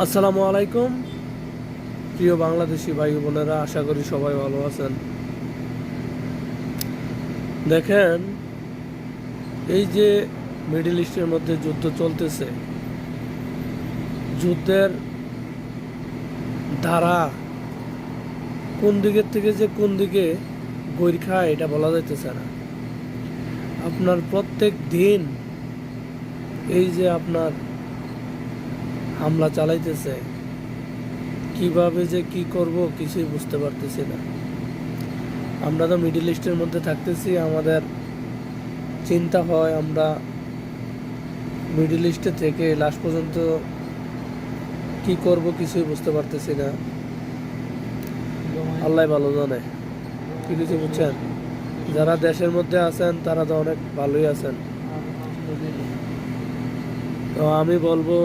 আসসালামু আলাইকুম প্রিয় বাংলাদেশি ভাই বোনেরা, আশা করি সবাই ভালো আছেন। দেখেন, এই যে মিডল ইস্টের মধ্যে যুদ্ধ চলতেছে, যুদ্ধের ধারা কোন দিকের থেকে যে কোন দিকে গৈর খায় এটা বলা যাইতেছে না। আপনার প্রত্যেক দিন এই যে আপনার হামলা চালাইতেছে, কিভাবে যে কি করব কিছুই বুঝতে পারতেছি না। আমরা তো মিডল ইস্টের মধ্যে থাকতেছি, আমাদের চিন্তা হয় আমরা মিডল ইস্টে থেকে লাস্ট পর্যন্ত কি করব কিছুই বুঝতে পারতেছি না। আল্লাহ ভালো জানে কি কিছু বুঝছেন। যারা দেশের মধ্যে আছেন তারা তো অনেক ভালোই আছেন। তো আমি বলবো,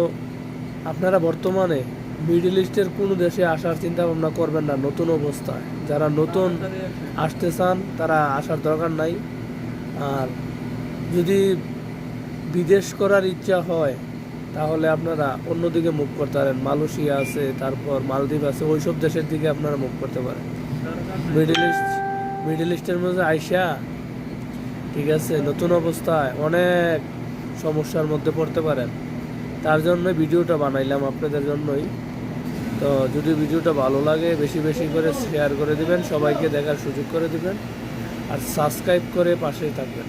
আপনারা বর্তমানে মিডল ইস্টের কোনো দেশে আসার চিন্তা ভাবনা করবেন না। নতুন অবস্থায় যারা নতুন আসতে চান তারা আসার দরকার নাই। আর যদি বিদেশ করার ইচ্ছা হয় তাহলে আপনারা অন্যদিকে মুভ করতে পারেন। মালয়েশিয়া আছে, তারপর মালদ্বীপ আছে, ওইসব দেশের দিকে আপনারা মুভ করতে পারেন। মিডল ইস্টের মধ্যে আইসা, ঠিক আছে, নতুন অবস্থায় অনেক সমস্যার মধ্যে পড়তে পারেন। তার জন্য ভিডিওটা বানাইলাম আপনাদের জন্যই। তো যদি ভিডিওটা ভালো লাগে বেশি বেশি করে শেয়ার করে দিবেন, সবাইকে দেখার সুযোগ করে দিবেন, আর সাবস্ক্রাইব করে পাশেই থাকবেন।